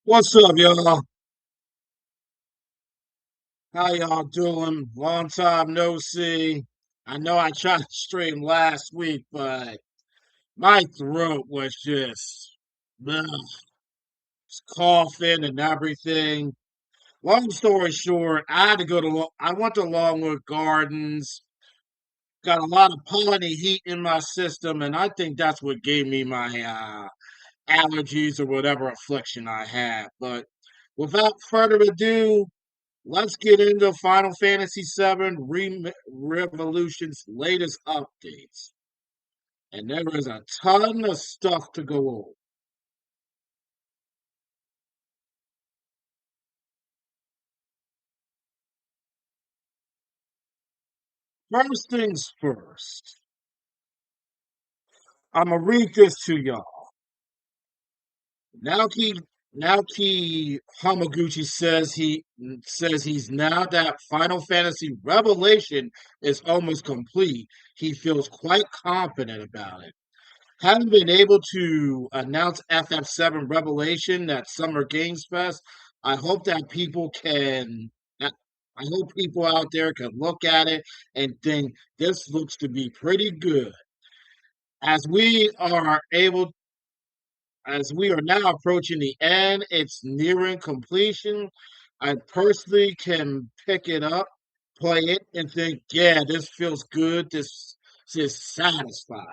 What's up, y'all? How y'all doing? Long time no see. I know I tried to stream last week, but my throat was just ugh, coughing and everything. Long story short, I had to go to. I went to Longwood Gardens. Got a lot of pollen heat in my system, and I think that's what gave me my allergies or whatever affliction I had. But without further ado, let's get into Final Fantasy VII Revolution's latest updates. And there is a ton of stuff to go over. First things first, I'm going to read this to y'all. Naoki, Naoki Hamaguchi says he's now that Final Fantasy Revelation is almost complete. He feels quite confident about it. Having been able to announce FF7 Revelation at Summer Games Fest, I hope that people can. I hope people out there can look at it and think this looks to be pretty good. As we are able, as we are now approaching the end, it's nearing completion. I personally can pick it up, play it, and think, yeah, this feels good. This is satisfying.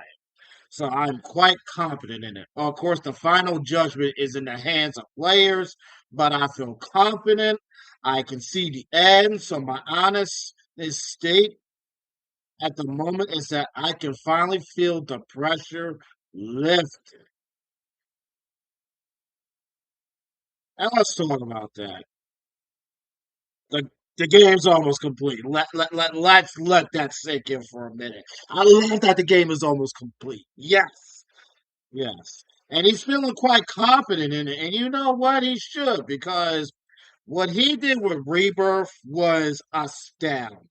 So I'm quite confident in it. Of course, the final judgment is in the hands of players, but I feel confident. I can see the end. So my honest state at the moment is that I can finally feel the pressure lift. And let's talk about that. The the game's almost complete. Let's let that sink in for a minute. I love that the game is almost complete. Yes. Yes. And he's feeling quite confident in it. And you know what? He should, because what he did with Rebirth was astounding.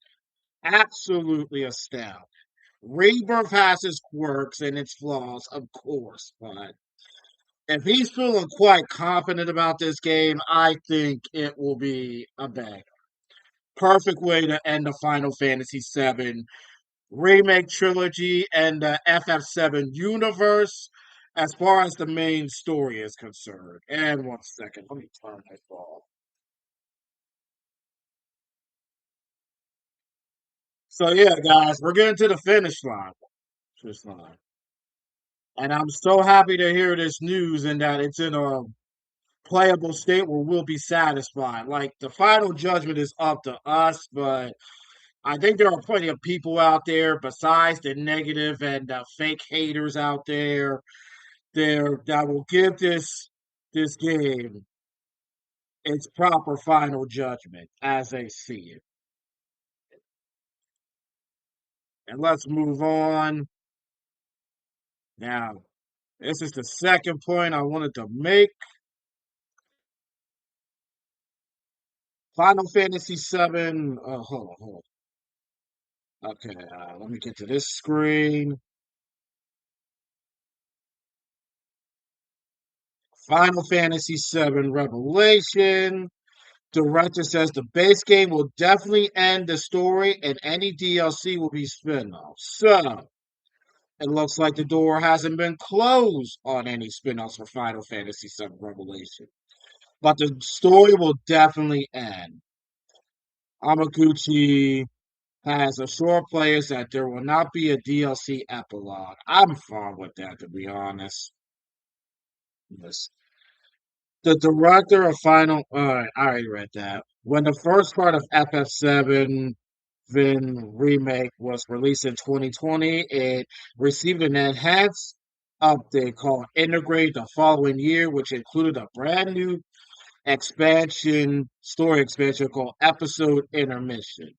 Absolutely astounding. Rebirth has its quirks and its flaws, of course, but if he's feeling quite confident about this game, I think it will be a bang. Perfect way to end the Final Fantasy VII remake trilogy and the FF7 universe as far as the main story is concerned. And one second, let me turn this off. So yeah, guys, we're getting to the finish line. Finish line. And I'm so happy to hear this news and that it's in a playable state where we'll be satisfied. Like the final judgment is up to us, but I think there are plenty of people out there besides the negative and fake haters out there that will give this game its proper final judgment as they see it. And let's move on. Now, this is the second point I wanted to make. Final Fantasy VII. Hold on. Okay, let me get to this screen. Final Fantasy VII Revelation. Director says the base game will definitely end the story and any DLC will be spin-offs. So, it looks like the door hasn't been closed on any spin-offs for Final Fantasy VII Revelation. But the story will definitely end. Hamaguchi has assured players that there will not be a DLC epilogue. I'm fine with that, to be honest. Yes. The director of Final, I already read that. When the first part of FF7 Vin remake was released in 2020, it received an enhanced update called Integrate the following year, which included a brand new story expansion called Episode Intermission.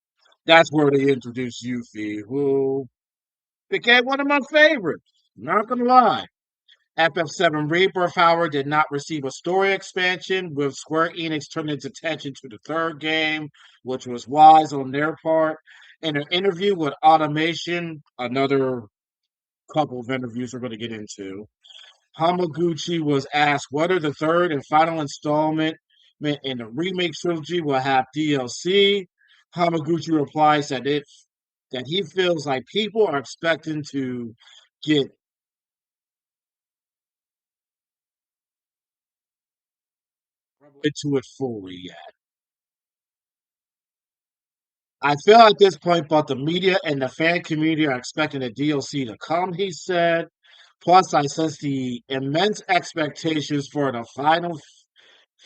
That's where they introduced Yuffie, who became one of my favorites. Not gonna lie. FF7 Rebirth, however, did not receive a story expansion, with Square Enix turning its attention to the third game, which was wise on their part. In an interview with Automation, another couple of interviews we're going to get into, Hamaguchi was asked whether the third and final installment in the remake trilogy will have DLC. Hamaguchi replies that he feels like people are expecting to get into it fully yet. I feel at this point both the media and the fan community are expecting the DLC to come, he said. Plus, I sense the immense expectations for the final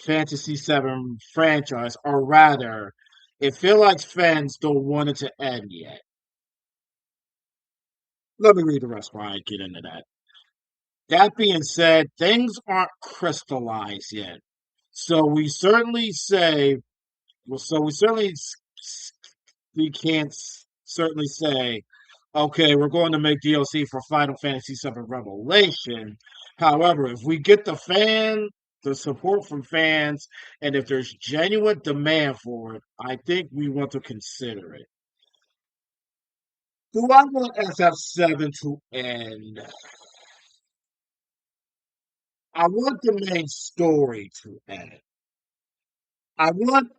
Fantasy VII franchise, or rather, it feels like fans don't want it to end yet. Let me read the rest while I get into that. That being said, things aren't crystallized yet. So we certainly say, well, so we certainly we can't certainly say, okay, we're going to make DLC for Final Fantasy VII Revelation. However, if we get the support from fans, and if there's genuine demand for it, I think we want to consider it. Do I want FF7 to end? I want the main story to end. I want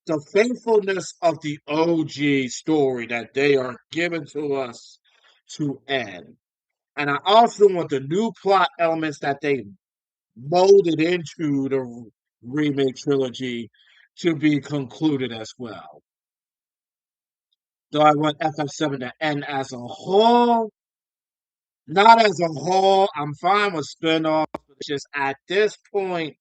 the faithfulness of the OG story that they are giving to us to end. And I also want the new plot elements that they molded into the remake trilogy to be concluded as well. Do I want FF7 to end as a whole? Not as a whole. I'm fine with spin-offs, but just at this point,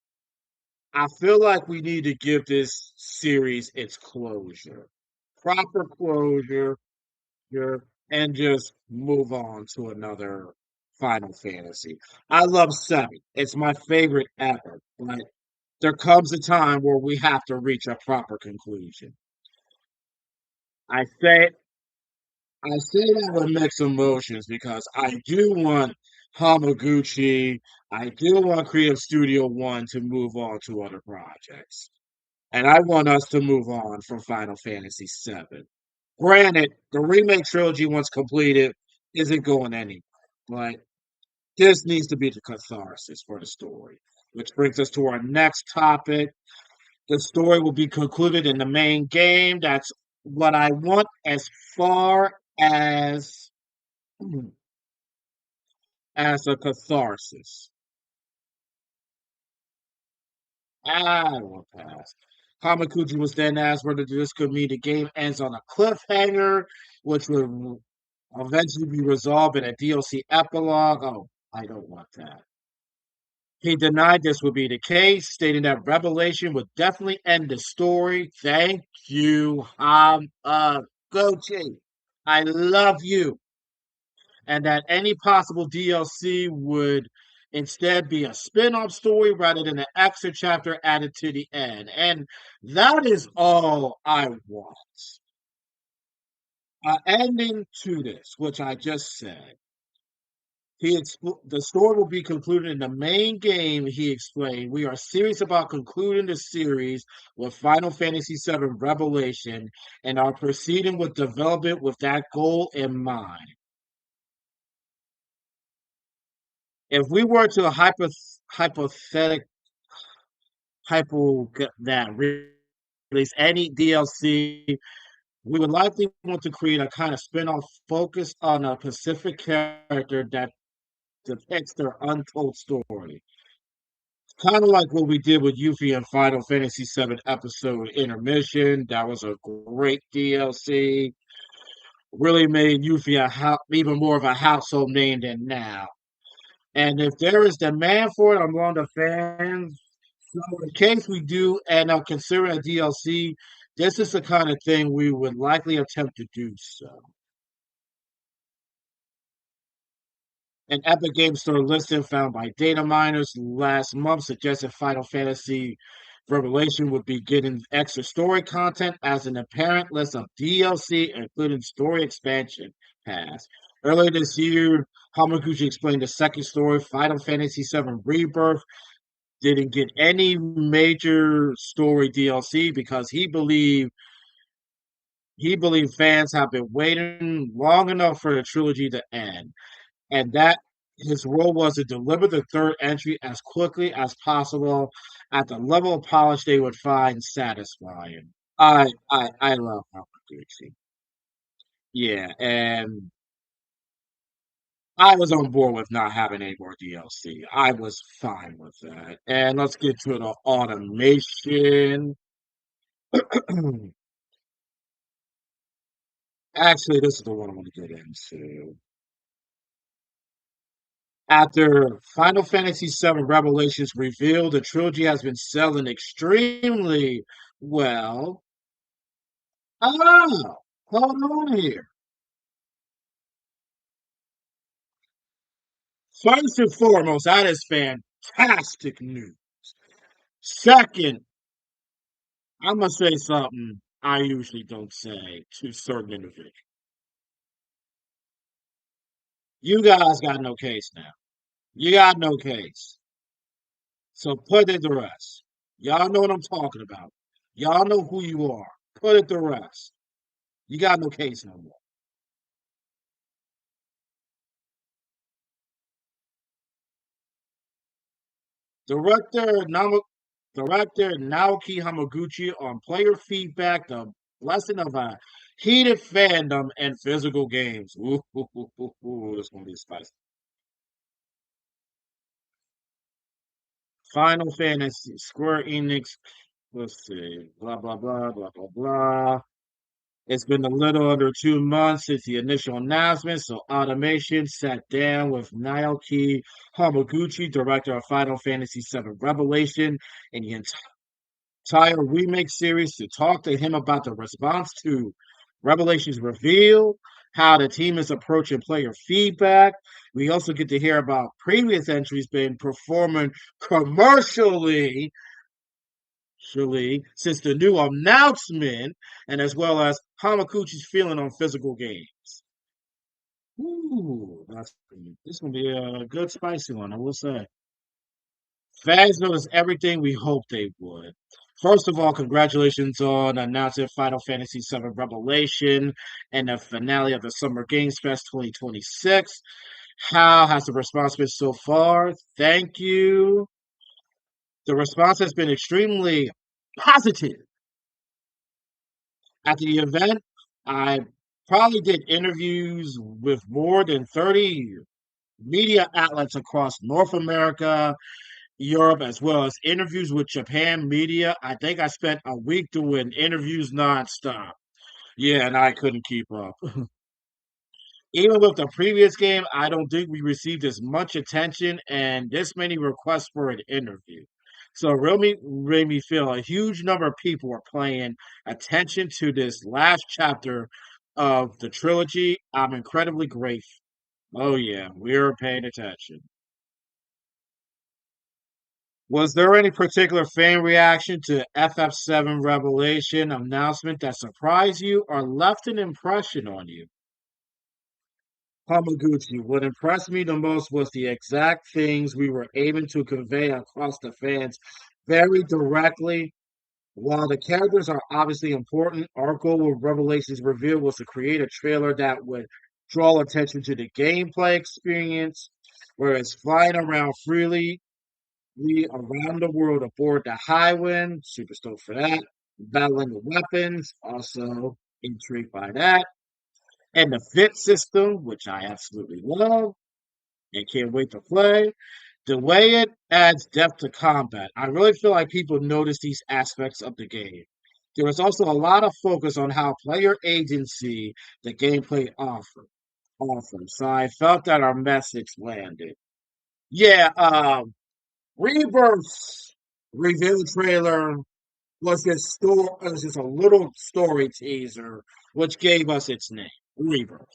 I feel like we need to give this series its closure. Proper closure, and just move on to another Final Fantasy. I love 7. It's my favorite ever, but there comes a time where we have to reach a proper conclusion. I say I say that with mixed emotions because I do want Hamaguchi, I do want Creative Studio One to move on to other projects. And I want us to move on from Final Fantasy VII. Granted, the remake trilogy, once completed, isn't going anywhere. But this needs to be the catharsis for the story. Which brings us to our next topic. The story will be concluded in the main game. That's what I want as far as a catharsis. I will pass. Hamakuji was then asked whether this could mean the game ends on a cliffhanger, which would eventually be resolved in a DLC epilogue. Oh, I don't want that. He denied this would be the case, stating that Revelation would definitely end the story. Thank you, Hamaguchi. I love you. And that any possible DLC would instead be a spin-off story rather than an extra chapter added to the end. And that is all I want. Ending to this, which I just said. The story will be concluded in the main game, he explained. We are serious about concluding the series with Final Fantasy VII Revelation and are proceeding with development with that goal in mind. If we were to hypothetical that release any DLC, we would likely want to create a kind of spin-off focused on a specific character that depicts their untold story. Kind of like what we did with Yuffie in Final Fantasy VII Episode Intermission. That was a great DLC. Really made Yuffie even more of a household name than now. And if there is demand for it among the fans, so in case we do end up considering a DLC, this is the kind of thing we would likely attempt to do so. An Epic Game Store listing found by data miners last month suggested Final Fantasy Revelation would be getting extra story content as an apparent list of DLC, including story expansion pass. Earlier this year, Hamaguchi explained the second story, Final Fantasy VII Rebirth, didn't get any major story DLC because he believed fans have been waiting long enough for the trilogy to end, and that his role was to deliver the third entry as quickly as possible at the level of polish they would find satisfying. I love Hamaguchi. Yeah, and I was on board with not having any more DLC. I was fine with that. And let's get to the automation. Actually, this is the one I want to get into. After Final Fantasy VII Revelations revealed the trilogy has been selling extremely well. Oh, hold on here. First and foremost, that is fantastic news. Second, I'm gonna say something I usually don't say to certain individuals. You guys got no case now. You got no case. So put it to rest. Y'all know what I'm talking about. Y'all know who you are. Put it to rest. You got no case no more. Director Director Naoki Hamaguchi on player feedback, the lesson of a heated fandom and physical games. It's gonna be spicy. Final Fantasy, Square Enix. Let's see. Blah blah blah blah blah blah. It's been a little under 2 months since the initial announcement, so Automation sat down with Naoki Hamaguchi, director of Final Fantasy VII Revelation, and the entire remake series to talk to him about the response to Revelations reveal, how the team is approaching player feedback. We also get to hear about previous entries being performing commercially since the new announcement, and as well as Hamaguchi's feeling on physical games. Ooh, this is gonna be a good spicy one, I will say. Fans noticed everything we hoped they would. First of all, congratulations on announcing Final Fantasy VII Revelation and the finale of the Summer Games Fest 2026. How has the response been so far? Thank you. The response has been extremely positive. After the event, I probably did interviews with more than 30 media outlets across North America, Europe, as well as interviews with Japan media. I think I spent a week doing interviews nonstop. Yeah, and I couldn't keep up. Even with the previous game, I don't think we received as much attention and this many requests for an interview. So it really made me feel a huge number of people are paying attention to this last chapter of the trilogy. I'm incredibly grateful. Oh yeah, we're paying attention. Was there any particular fan reaction to FF7 Revelation announcement that surprised you or left an impression on you? Hamaguchi. What impressed me the most was the exact things we were able to convey across the fans very directly. While the characters are obviously important, our goal with Revelations Reveal was to create a trailer that would draw attention to the gameplay experience, whereas flying around freely around the world aboard the Highwind, super stoked for that. Battling the weapons, also intrigued by that. And the fit system, which I absolutely love and can't wait to play. The way it adds depth to combat, I really feel like people notice these aspects of the game. There was also a lot of focus on how player agency the gameplay offers. So I felt that our message landed. Yeah, Rebirth's reveal trailer was just a little story teaser, which gave us its name, Rebirth.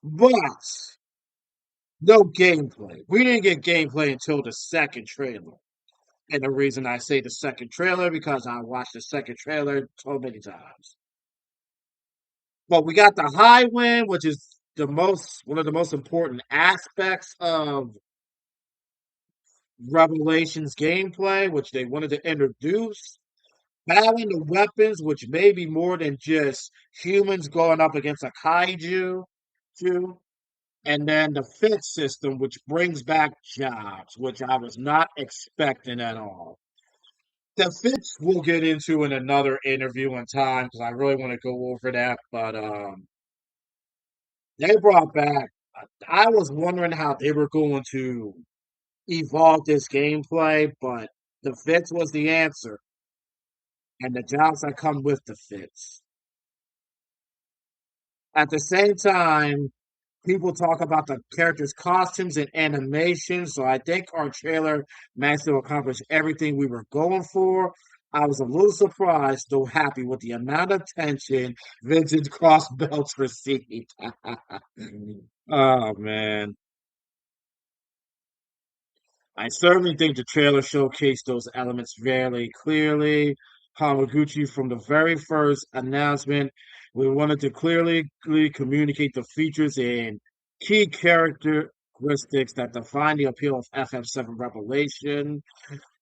But No gameplay. We didn't get gameplay until the second trailer. And the reason I say the second trailer because I watched the second trailer so many times. But we got the high wind, which is the most one of the most important aspects of Revelations gameplay, which they wanted to introduce. Battling the weapons, which may be more than just humans going up against a kaiju, too. And then the fifth system, which brings back jobs, which I was not expecting at all. The fits we'll get into in another interview in time because I really want to go over that. But they brought back. I was wondering how they were going to evolve this gameplay, but the fits was the answer, and the jobs that come with the fits. At the same time, people talk about the characters' costumes and animations, so I think our trailer managed to accomplish everything we were going for. I was a little surprised, though happy with the amount of attention vintage cross belts received. Oh man. I certainly think the trailer showcased those elements very clearly. Hamaguchi, from the very first announcement, we wanted to clearly communicate the features and key characteristics that define the appeal of FF7 Revelation.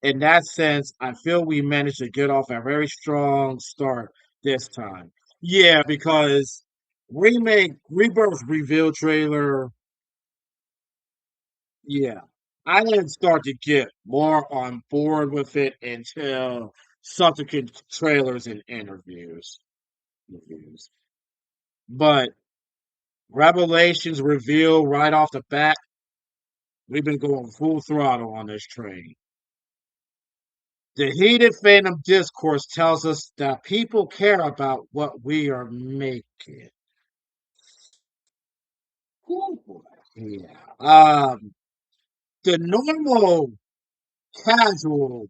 In that sense, I feel we managed to get off a very strong start this time. Yeah, because Rebirth reveal trailer, yeah. I didn't start to get more on board with it until subsequent trailers and reviews. But Revelations reveal right off the bat, we've been going full throttle on this train. The heated fandom discourse tells us that people care about what we are making. Ooh, boy. Yeah. The normal casual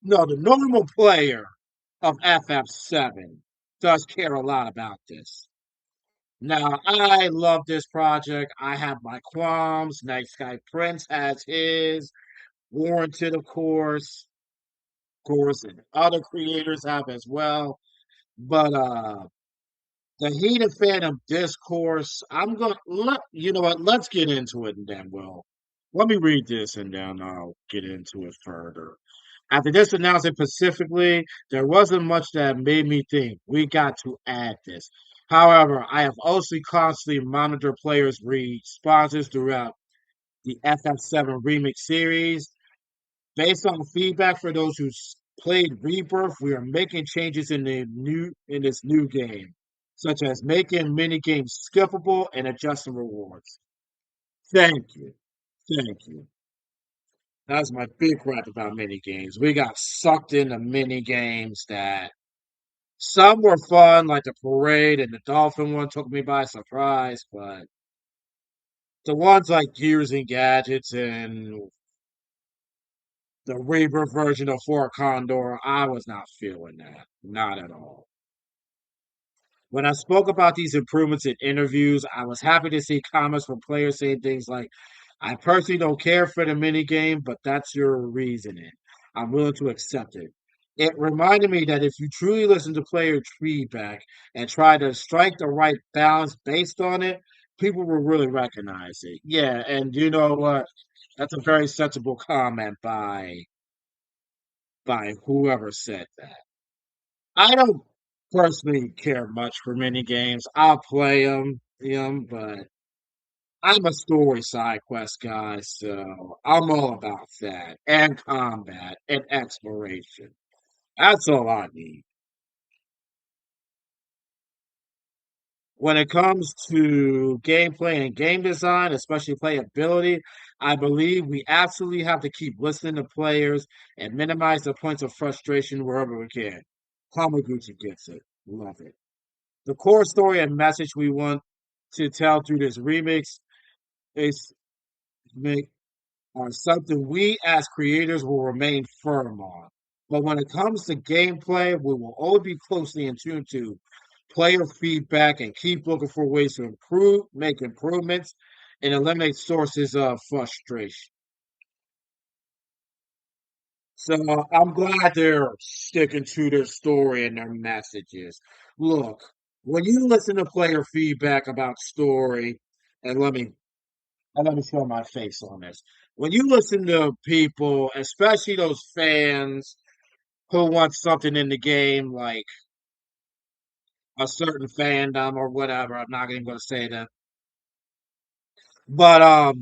No, the normal player of FF7 does care a lot about this. Now, I love this project. I have my qualms. Night Sky Prince has his. Warranted, and other creators have as well. But the heated fandom discourse, I'm gonna let you know what. Let's get into it, and then let me read this, and then I'll get into it further. After this announcement specifically, there wasn't much that made me think we got to add this. However, I have also constantly monitored players' responses throughout the FF7 Remix series. Based on feedback for those played Rebirth, we are making changes in this new game, such as making mini games skippable and adjusting rewards. Thank you. Thank you. That's my big gripe about mini games. We got sucked into mini games that some were fun, like the parade and the dolphin one took me by surprise, but the ones like Gears and Gadgets and the Rebirth version of Fort Condor, I was not feeling that. Not at all. When I spoke about these improvements in interviews, I was happy to see comments from players saying things like, I personally don't care for the mini game, but that's your reasoning. I'm willing to accept it. It reminded me that if you truly listen to player feedback and try to strike the right balance based on it, people will really recognize it. Yeah, and you know what? That's a very sensible comment by whoever said that. I don't personally care much for mini games. I'll play them, but I'm a story side quest guy, so I'm all about that and combat and exploration. That's all I need. When it comes to gameplay and game design, especially playability, I believe we absolutely have to keep listening to players and minimize the points of frustration wherever we can. Hamaguchi gets it. Love it. The core story and message we want to tell through this remix is make are something we as creators will remain firm on. But when it comes to gameplay, we will always be closely in tune to player feedback and keep looking for ways to make improvements. and eliminate sources of frustration. So I'm glad they're sticking to their story and their messages. Look, when you listen to player feedback about story, and let me show my face on this. When you listen to people, especially those fans who want something in the game, like a certain fandom or whatever, I'm not even going to say that, but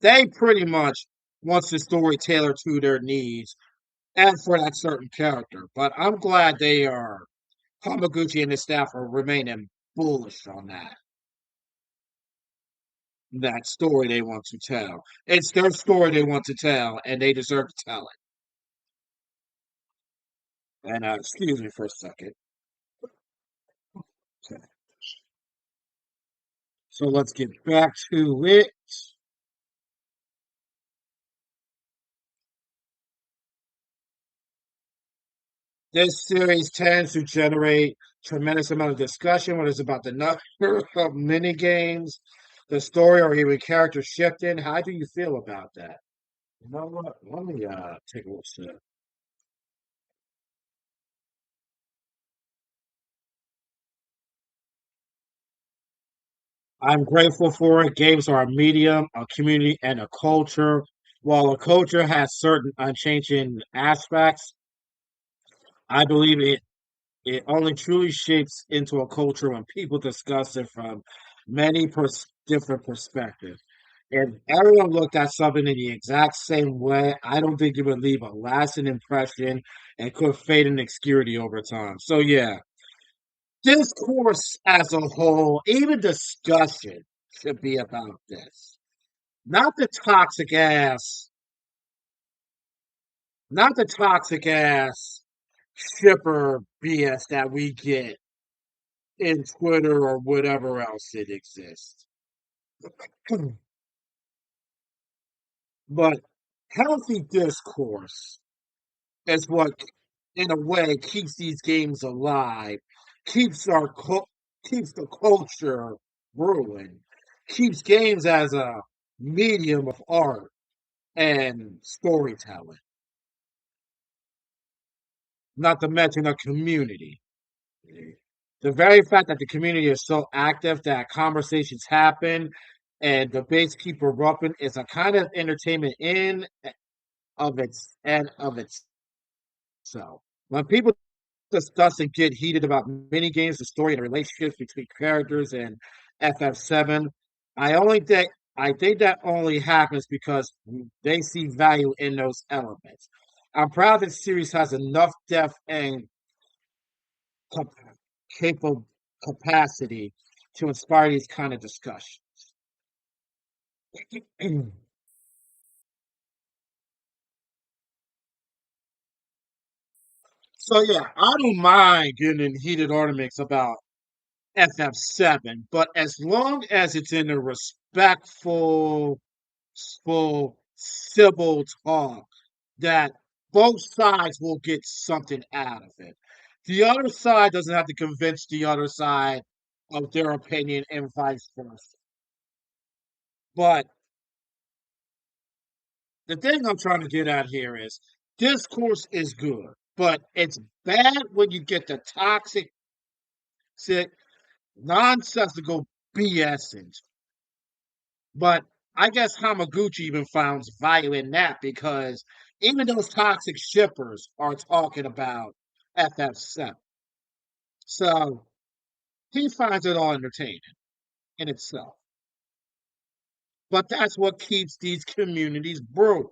they pretty much wants the story tailored to their needs and for that certain character. But I'm glad they are Hamaguchi and his staff are remaining bullish on that story they want to tell. It's their story they want to tell, and they deserve to tell it. And excuse me for a second. Okay. So let's get back to it. This series tends to generate tremendous amount of discussion when it's about the number of mini games, the story, or even character shifting. How do you feel about that? You know what? Let me take a little sip. I'm grateful for it. Games are a medium, a community, and a culture. While a culture has certain unchanging aspects, I believe it only truly shapes into a culture when people discuss it from many different perspectives. If everyone looked at something in the exact same way, I don't think it would leave a lasting impression and could fade in obscurity over time. So yeah, discourse as a whole, even discussion should be about this. Not the toxic ass, not the toxic ass shipper BS that we get in Twitter or whatever else it exists. But healthy discourse is what, in a way, keeps these games alive, keeps keeps the culture brewing, keeps games as a medium of art and storytelling. Not to mention a community. The very fact that the community is so active that conversations happen and debates keep erupting is a kind of entertainment in of itself. When people discuss and get heated about mini games, the story and the relationships between characters and FF7, I only think I think that only happens because they see value in those elements. I'm proud that the series has enough depth and cap- capable capacity to inspire these kind of discussions. So yeah, I don't mind getting in heated arguments about FF7, but as long as it's in a respectful, full, civil talk, that both sides will get something out of it. The other side doesn't have to convince the other side of their opinion and vice versa. But the thing I'm trying to get at here is discourse is good, but it's bad when you get the toxic, sick, nonsensical BS into. But I guess Hamaguchi even finds value in that because even those toxic shippers are talking about FF7. So he finds it all entertaining in itself. But that's what keeps these communities brewing.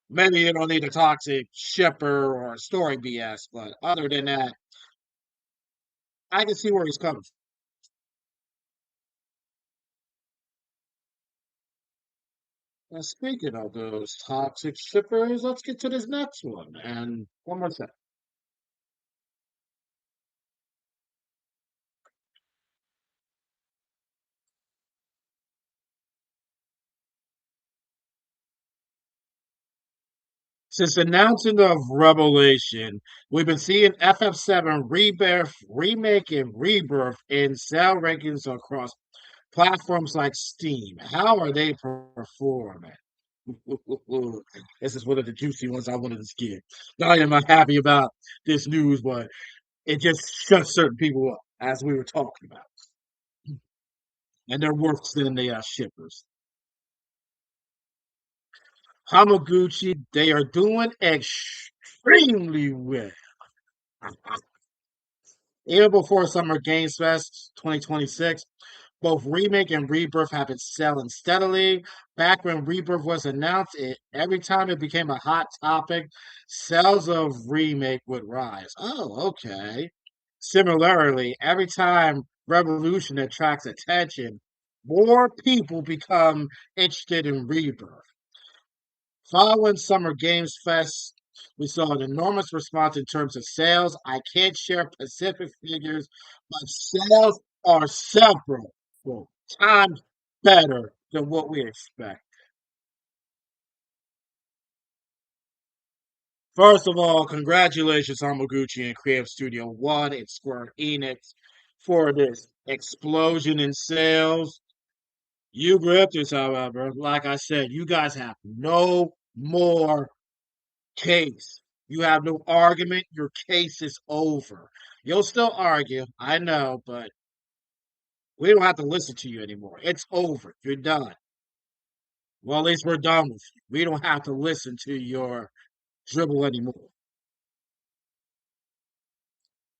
Maybe you don't need a toxic shipper or story BS, but other than that, I can see where he's coming from. Now, speaking of those toxic shippers, let's get to this next one. And one more second. Since the announcement of Revelation, we've been seeing FF7 rebirth, remake, and rebirth in sale rankings across Platforms like Steam, how are they performing? This is one of the juicy ones I wanted to skip. Not only am I happy about this news, but it just shuts certain people up, as we were talking about, and they're worse than the shippers. Hamaguchi, they are doing extremely well. Even before Summer Games Fest 2026, both Remake and Rebirth have been selling steadily. Back when Rebirth was announced, every time it became a hot topic, sales of Remake would rise. Oh, okay. Similarly, every time Revolution attracts attention, more people become interested in Rebirth. Following Summer Games Fest, we saw an enormous response in terms of sales. I can't share specific figures, but sales are several times better than what we expect. First of all, congratulations, Hamaguchi and Creative Studio One and Square Enix for this explosion in sales. You gripped this, however. Like I said, you guys have no more case. You have no argument. Your case is over. You'll still argue, I know, but we don't have to listen to you anymore. It's over. You're done. Well, at least we're done with you. We don't have to listen to your dribble anymore.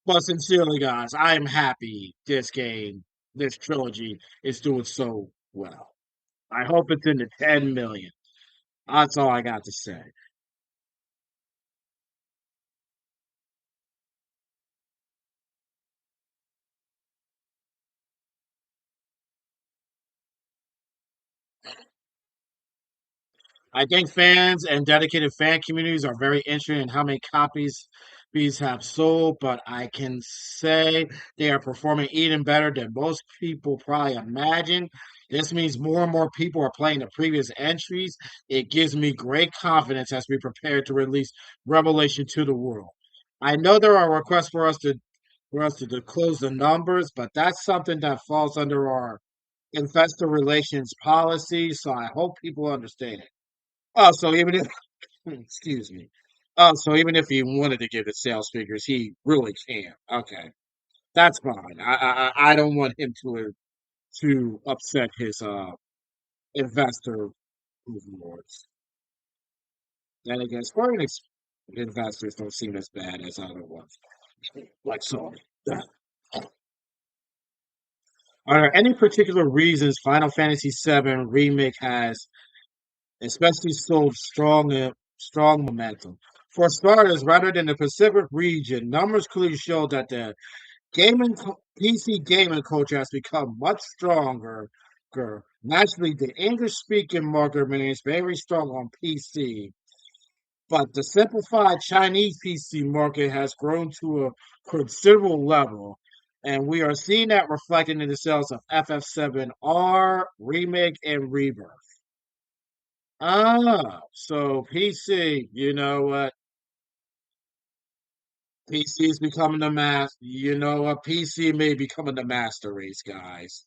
But sincerely, guys, I am happy this game, this trilogy, is doing so well. I hope it's in the 10 million. That's all I got to say. I think fans and dedicated fan communities are very interested in how many copies these have sold, but I can say they are performing even better than most people probably imagine. This means more and more people are playing the previous entries. It gives me great confidence as we prepare to release Revelation to the world. I know there are requests for us to disclose the numbers, but that's something that falls under our investor relations policy, so I hope people understand it. Oh, so even if excuse me. Oh, so even if he wanted to give the sales figures, he really can. Okay, that's fine. I don't want him to upset his investor rewards. Then again, Square Enix investors don't seem as bad as other ones. Like Sony. Are there any particular reasons Final Fantasy VII Remake has especially sold strong momentum? For starters, rather than the Pacific region, numbers clearly show that the PC gaming culture has become much stronger. Naturally, the English-speaking market remains very strong on PC, but the simplified Chinese PC market has grown to a considerable level, and we are seeing that reflected in the sales of FF7R, Remake, and Rebirth. Ah, so PC, you know what? PC is becoming the mass. You know what? PC may be becoming the master race, guys.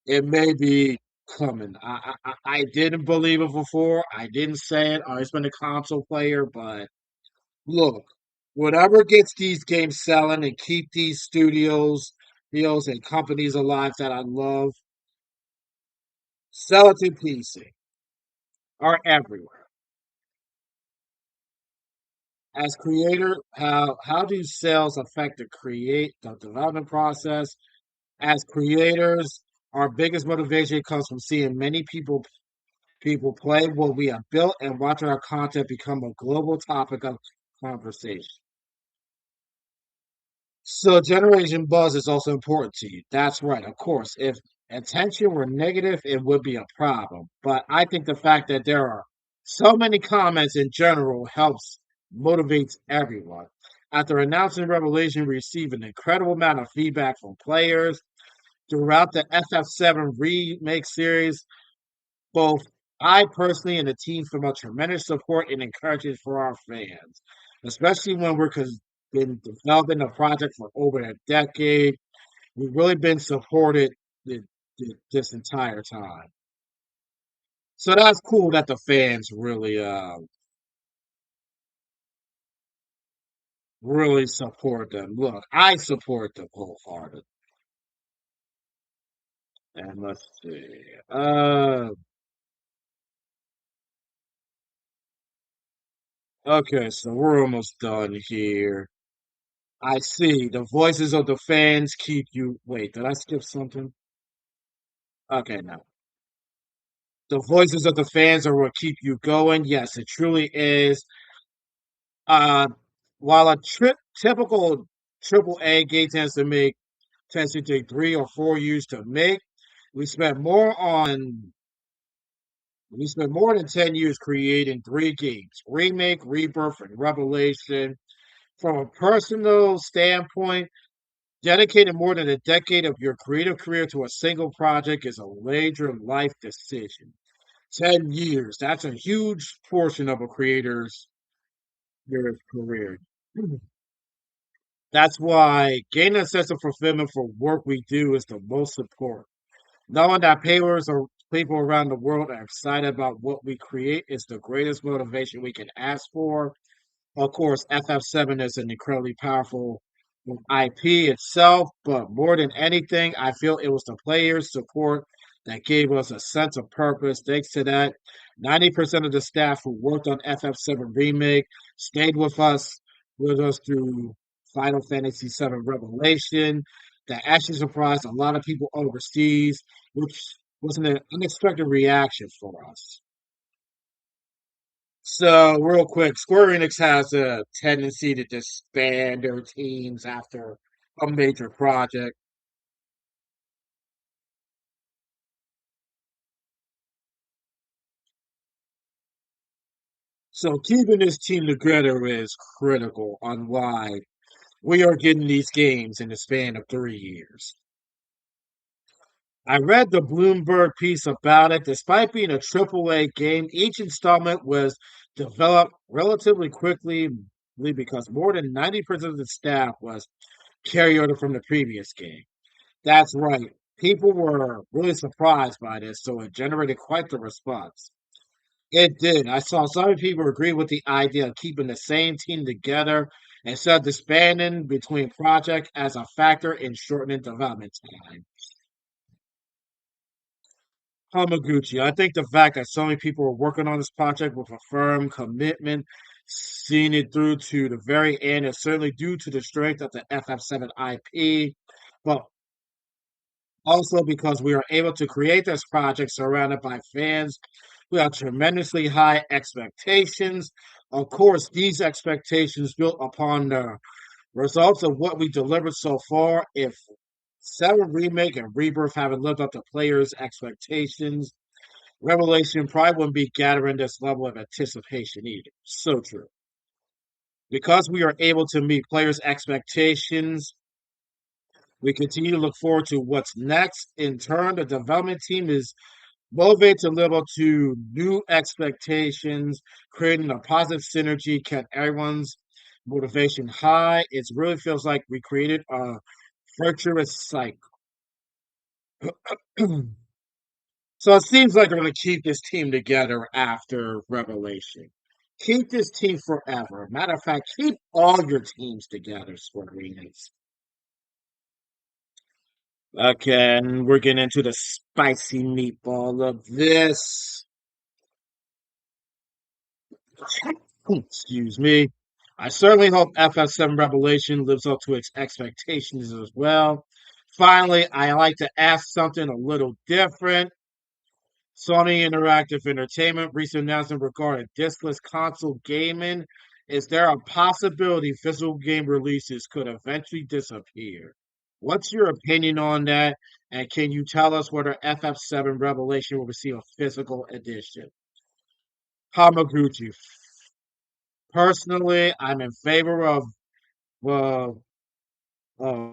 It may be coming. I didn't believe it before. I didn't say it. I've always been a console player, but look, whatever gets these games selling and keep these studios, deals, and companies alive that I love, sell it to PC. Are everywhere. As creator, how do sales affect the development process? As creators, our biggest motivation comes from seeing many people play what we have built and watching our content become a global topic of conversation. So generation buzz is also important to you. That's right, of course. If attention were negative, it would be a problem. But I think the fact that there are so many comments in general helps motivates everyone. After announcing Revelation, we received an incredible amount of feedback from players throughout the FF7 remake series. Both I personally and the team feel about tremendous support and encouragement for our fans, especially when been developing a project for over a decade. We've really been supported. The, this entire time. So that's cool that the fans really support them. Look, I support them wholeheartedly. And let's see. Okay, so we're almost done here. I see. The voices of the fans keep you. Wait, did I skip something? Okay, no. The voices of the fans are what keep you going. Yes, it truly is. Uh, while a typical AAA game tends to take 3 or 4 years to make, we spent more on we spent more than 10 years creating 3 games: Remake, Rebirth, and Revelation. From a personal standpoint, dedicating more than a decade of your creative career to a single project is a major life decision. 10 years, that's a huge portion of a creator's career. That's why gaining a sense of fulfillment for work we do is the most important. Knowing that people around the world are excited about what we create is the greatest motivation we can ask for. Of course, FF7 is an incredibly powerful IP itself, but more than anything, I feel it was the players' support that gave us a sense of purpose. Thanks to that, 90% of the staff who worked on FF7 Remake stayed with us through Final Fantasy VII Revelation. That actually surprised a lot of people overseas, which was an unexpected reaction for us. So, real quick, Square Enix has a tendency to disband their teams after a major project. So, keeping this team together is critical on why we are getting these games in the span of 3 years. I read the Bloomberg piece about it. Despite being a AAA game, each installment was developed relatively quickly because more than 90% of the staff was carryover from the previous game. That's right. People were really surprised by this, so it generated quite the response. It did. I saw some people agree with the idea of keeping the same team together instead of disbanding between projects as a factor in shortening development time. Hamaguchi, I think the fact that so many people were working on this project with a firm commitment, seeing it through to the very end, is certainly due to the strength of the FF7 IP. But also because we are able to create this project surrounded by fans who have tremendously high expectations. Of course, these expectations built upon the results of what we delivered so far. If Seven Remake and Rebirth haven't lived up to players' expectations, Revelation probably wouldn't be gathering this level of anticipation either. So true. Because we are able to meet players' expectations, we continue to look forward to what's next. In turn, the development team is motivated to live up to new expectations, creating a positive synergy, kept everyone's motivation high. It really feels like we created a virtuous cycle. So it seems like they're going to keep this team together after Revelation. Keep this team forever. Matter of fact, keep all your teams together, Square Enix. Okay, and we're getting into the spicy meatball of this. Excuse me. I certainly hope FF7 Revelation lives up to its expectations as well. Finally, I like to ask something a little different. Sony Interactive Entertainment recent announcement regarding discless console gaming. Is there a possibility physical game releases could eventually disappear? What's your opinion on that? And can you tell us whether FF7 Revelation will receive a physical edition? Hamaguchi. Personally, I'm in favor of uh, uh,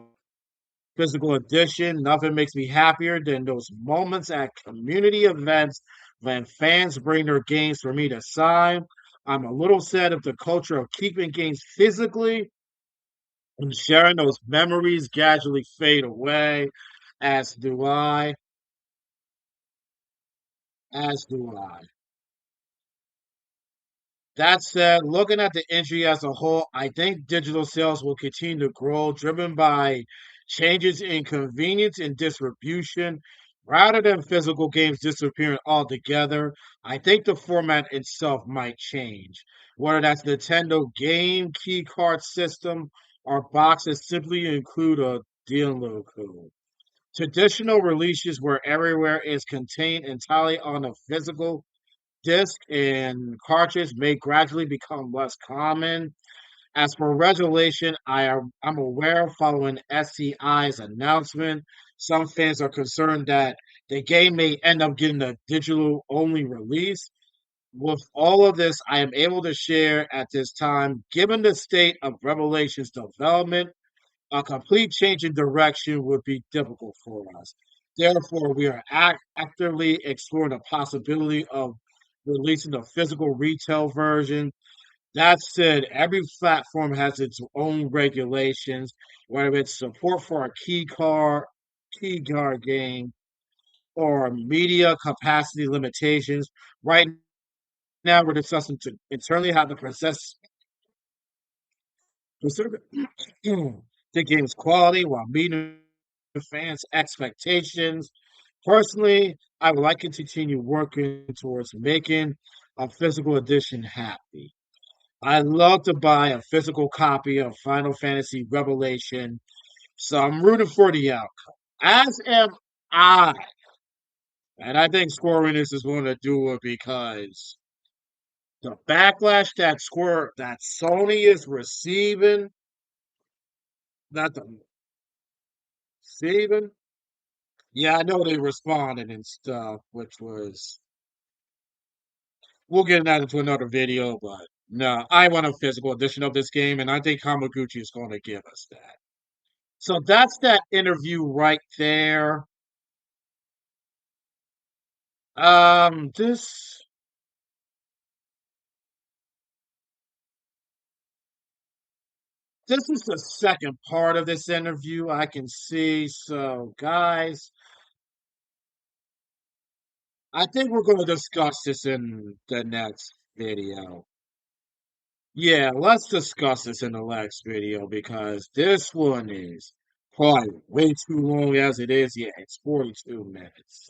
physical edition. Nothing makes me happier than those moments at community events when fans bring their games for me to sign. I'm a little sad of the culture of keeping games physically and sharing those memories gradually fade away, as do I. As do I. That said, looking at the industry as a whole, I think digital sales will continue to grow, driven by changes in convenience and distribution. Rather than physical games disappearing altogether, I think the format itself might change. Whether that's Nintendo game key card system or boxes simply include a download code. Traditional releases where everywhere is contained entirely on a physical disc and cartridge may gradually become less common. As for regulation, I'm aware following SCI's announcement, some fans are concerned that the game may end up getting a digital only release. With all of this, I am able to share at this time, given the state of Revelation's development, a complete change in direction would be difficult for us. Therefore, we are actively exploring the possibility of releasing a physical retail version. That said, every platform has its own regulations, whether it's support for a key card game, or media capacity limitations. Right now, we're discussing to internally how to preserve the game's quality while meeting fans' expectations. Personally, I would like to continue working towards making a physical edition happy. I love to buy a physical copy of Final Fantasy Revelation, so I'm rooting for the outcome. As am I. And I think Square Enix is going to do it because the backlash that Sony is receiving, not the receiving. Yeah, I know they responded and stuff, which was we'll get that into another video, but no, I want a physical edition of this game, and I think Hamaguchi is going to give us that. So that's that interview right there. This this is the second part of this interview I can see. So guys, I think we're going to discuss this in the next video. Yeah, let's discuss this in the next video because this one is probably way too long as it is. Yeah, it's 42 minutes.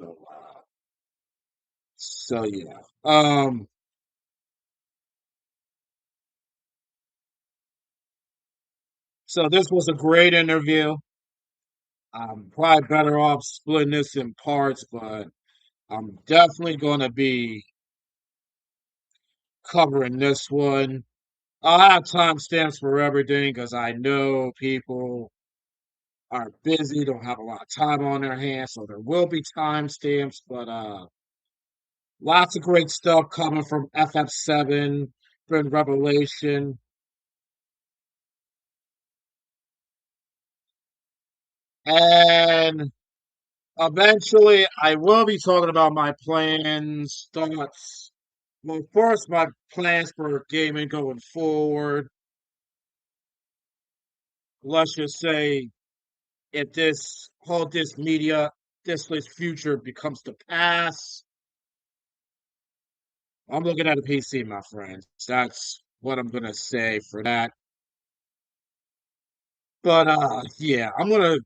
So yeah. So this was a great interview. I'm probably better off splitting this in parts, but I'm definitely going to be covering this one. I'll have timestamps for everything because I know people are busy, don't have a lot of time on their hands, so there will be timestamps, but lots of great stuff coming from FF7, from Revelation, and eventually I will be talking about my plans, thoughts. Well, first, my plans for gaming going forward. Let's just say if this media, this future becomes the past, I'm looking at a PC, my friends. That's what I'm gonna say for that. But yeah, I'm gonna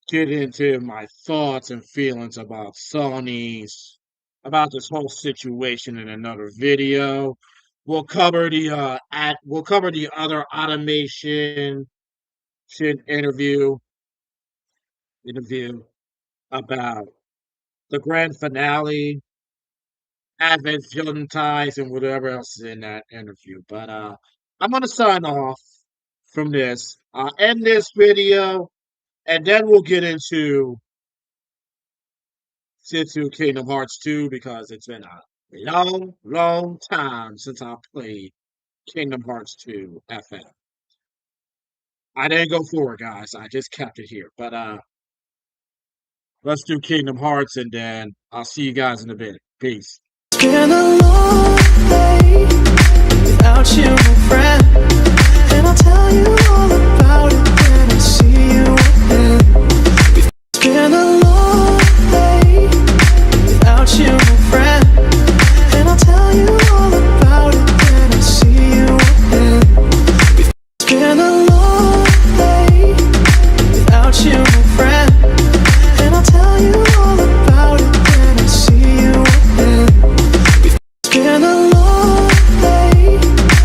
get into my thoughts and feelings about about this whole situation in another video. We'll cover the other automation shit interview about the grand finale, Advent Chilling Ties, and whatever else is in that interview. But I'm gonna sign off from this. I'll end this video, and then we'll get into Kingdom Hearts 2 because it's been a long, long time since I played Kingdom Hearts 2 FF. I didn't go forward, guys. I just kept it here. But let's do Kingdom Hearts, and then I'll see you guys in a bit. Peace. It's been a long day without you, my friend.